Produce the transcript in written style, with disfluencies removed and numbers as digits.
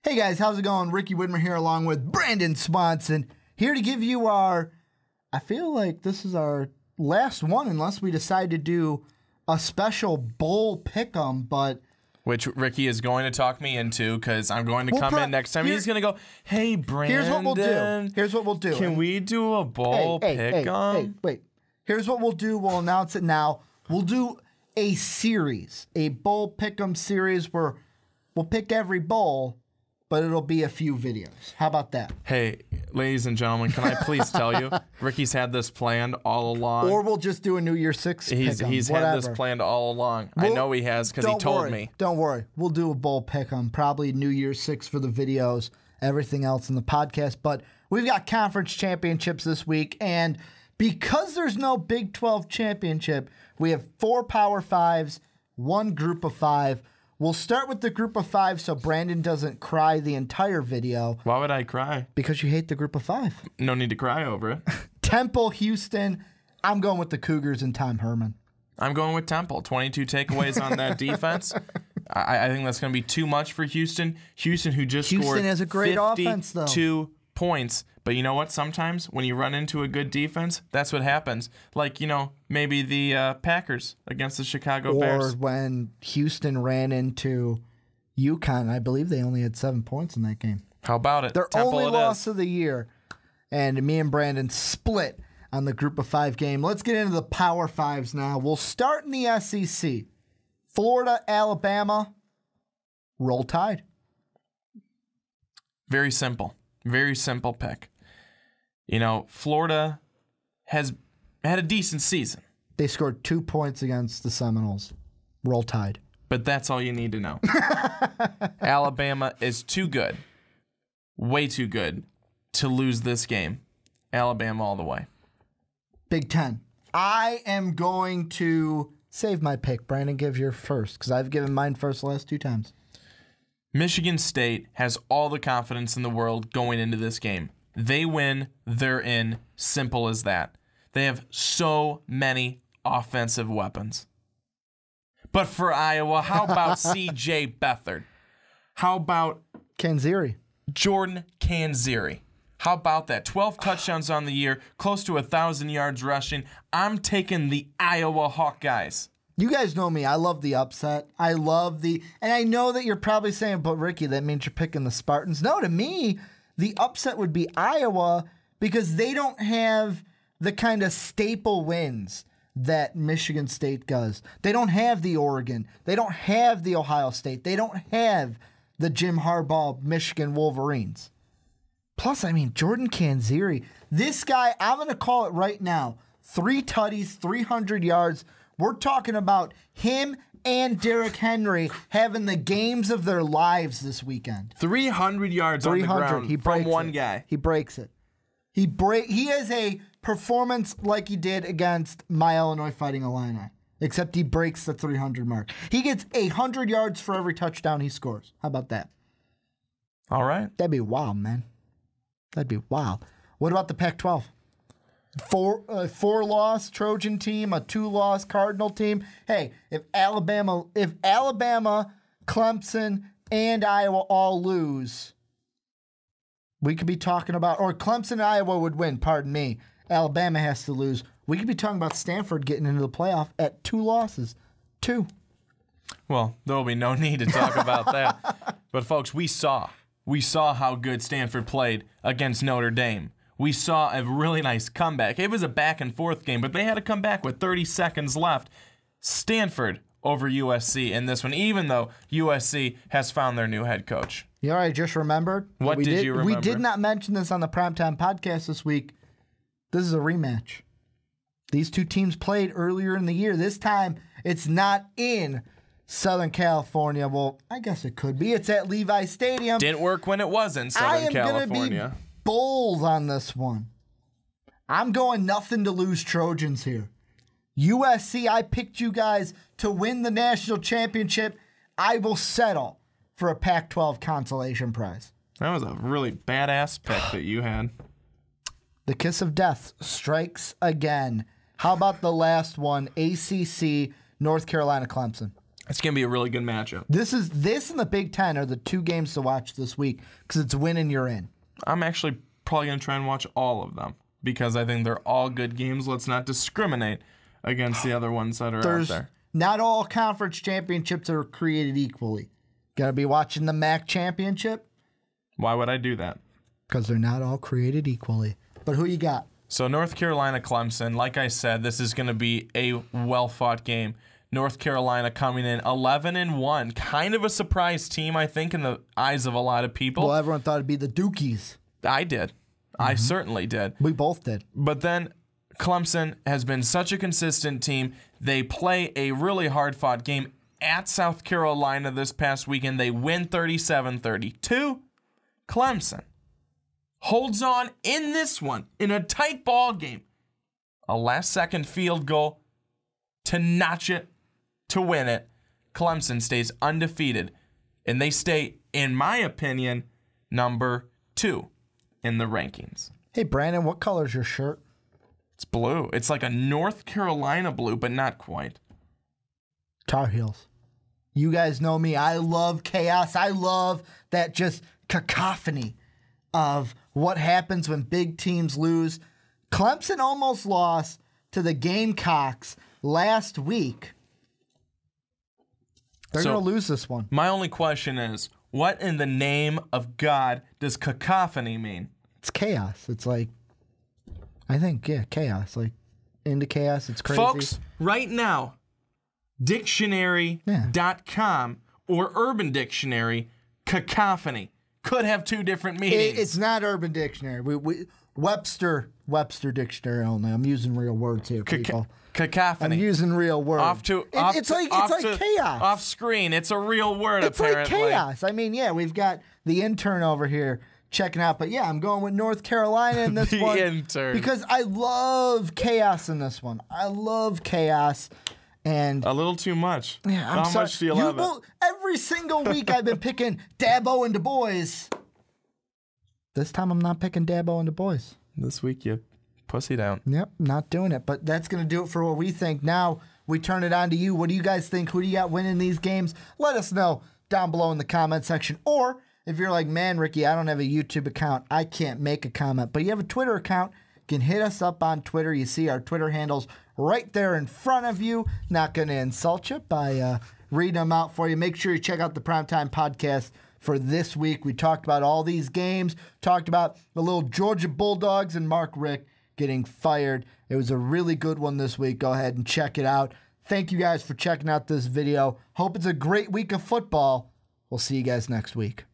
Hey guys, how's it going? Ricky Widmer here along with Brandon Swanson. Here to give you I feel like this is our last one unless we decide to do a special bowl pick'em, but... Which Ricky is going to talk me into because I'm going to come in next time. He's going to go, hey, Brandon. Here's what we'll do. Can we do a bowl pick'em? Hey, wait. Here's what we'll do. We'll announce it now. We'll do a series, a bowl pick'em series where we'll pick every bowl, but it'll be a few videos. How about that? Hey, ladies and gentlemen, can I please tell you, Ricky's had this planned all along. Or we'll just do a New Year's Six pick'em. He's had this planned all along. I know he has because he told me. Don't worry. We'll do a bowl pick'em, probably New Year's Six for the videos, everything else in the podcast. But we've got conference championships this week, and because there's no Big 12 championship, we have 4 Power Fives, 1 Group of 5. We'll start with the Group of 5 so Brandon doesn't cry the entire video. Why would I cry? Because you hate the Group of 5. No need to cry over it. Temple, Houston. I'm going with the Cougars and Tom Herman. I'm going with Temple. 22 takeaways on that defense. I think that's going to be too much for Houston. Houston, who just scored has a great offense, though. 52 points. But you know what? Sometimes when you run into a good defense, that's what happens. Like, maybe the Packers against the Chicago Bears. Or when Houston ran into UConn. I believe they only had 7 points in that game. How about it? Their only loss of the year. And me and Brandon split on the Group of 5 game. Let's get into the Power Fives now. We'll start in the SEC. Florida, Alabama, Roll Tide. Very simple. Very simple pick. Florida has had a decent season. They scored 2 points against the Seminoles. Roll Tide. But that's all you need to know. Alabama is too good, way too good, to lose this game. Alabama all the way. Big Ten. I am going to save my pick. Brandon, give your first, because I've given mine first the last 2 times. Michigan State has all the confidence in the world going into this game. They win, they're in. Simple as that. They have so many offensive weapons. But for Iowa, how about C.J. Beathard? How about Kanziri? Jordan Kanziri. How about that? 12 touchdowns on the year, close to 1,000 yards rushing. I'm taking the Iowa Hawkeyes. You guys know me. I love the upset. And I know that you're probably saying, but Ricky, that means you're picking the Spartans. No, to me, the upset would be Iowa because they don't have the kind of staple wins that Michigan State does. They don't have the Oregon. They don't have the Ohio State. They don't have the Jim Harbaugh Michigan Wolverines. Plus, Jordan Kanziri, this guy, I'm going to call it right now, 3 tutties, 300 yards. We're talking about him and Derrick Henry having the games of their lives this weekend. 300 yards on the ground from one guy. He breaks it. He has a performance like he did against my Illinois Fighting Illini, except he breaks the 300 mark. He gets 100 yards for every touchdown he scores. How about that? All right. That'd be wild, man. That'd be wild. What about the Pac-12? 4-loss Trojan team, a 2-loss Cardinal team. Hey, if Alabama, Clemson, and Iowa all lose, we could be talking about, or Clemson and Iowa would win, pardon me. Alabama has to lose. We could be talking about Stanford getting into the playoff at 2 losses. 2. Well, there will be no need to talk about that. But folks, we saw how good Stanford played against Notre Dame. We saw a really nice comeback. It was a back-and-forth game, but they had to come back with 30 seconds left. Stanford over USC in this one, even though USC has found their new head coach. You know what I just remembered? What did you remember? We did not mention this on the Primetime Podcast this week. This is a rematch. These 2 teams played earlier in the year. This time, it's not in Southern California. Well, I guess it could be. It's at Levi Stadium. Didn't work when it was in Southern California. Gonna be bold on this one. I'm going nothing to lose Trojans here. USC, I picked you guys to win the national championship. I will settle for a Pac-12 consolation prize. That was a really badass pick that you had. The kiss of death strikes again. How about the last one? ACC, North Carolina, Clemson. It's going to be a really good matchup. This and the Big Ten are the 2 games to watch this week because it's win and you're in. I'm actually probably going to try and watch all of them because I think they're all good games. Let's not discriminate against the other ones that are out there. Not all conference championships are created equally. Got to be watching the MAC championship. Why would I do that? Because they're not all created equally. But who you got? So North Carolina, Clemson. Like I said, this is going to be a well-fought game. North Carolina coming in 11-1. Kind of a surprise team, I think, in the eyes of a lot of people. Well, everyone thought it'd be the Dukies. I did. I certainly did. We both did. But then Clemson has been such a consistent team. They play a really hard-fought game at South Carolina this past weekend. They win 37-32. Clemson holds on in this one in a tight ball game. A last-second field goal to notch it, to win it. Clemson stays undefeated, and they stay, in my opinion, number 2 in the rankings. Hey, Brandon, what color's your shirt? It's blue. It's like a North Carolina blue, but not quite. Tar Heels. You guys know me. I love chaos. I love that just cacophony of what happens when big teams lose. Clemson almost lost to the Gamecocks last week. They're going to lose this one. My only question is, what in the name of God does cacophony mean? It's chaos. It's like, I think, yeah, chaos. Like, into chaos. It's crazy. Folks, right now, dictionary.com or Urban Dictionary, cacophony could have 2 different meanings. It's not Urban Dictionary. Webster Dictionary only. I'm using real words here, people. Cacophony. I'm using real words. It's like chaos. Off screen. It's a real word, apparently. It's like chaos. I mean, yeah, we've got the intern over here checking out. But, yeah, I'm going with North Carolina in this one. The intern. Because I love chaos in this one. I love chaos. And a little too much. Yeah, How much do you love it? Every single week I've been picking Dabo and Du Bois. This time I'm not picking Dabo and Du Bois. This week you pussy down. Yep, not doing it. But that's going to do it for what we think. Now we turn it on to you. What do you guys think? Who do you got winning these games? Let us know down below in the comment section. Or if you're like, man, Ricky, I don't have a YouTube account. I can't make a comment. But you have a Twitter account. You can hit us up on Twitter. You see our Twitter handles right there in front of you. Not going to insult you by reading them out for you. Make sure you check out the Primetime Podcast for this week. We talked about all these games, talked about the little Georgia Bulldogs and Mark Richt getting fired. It was a really good one this week. Go ahead and check it out. Thank you guys for checking out this video. Hope it's a great week of football. We'll see you guys next week.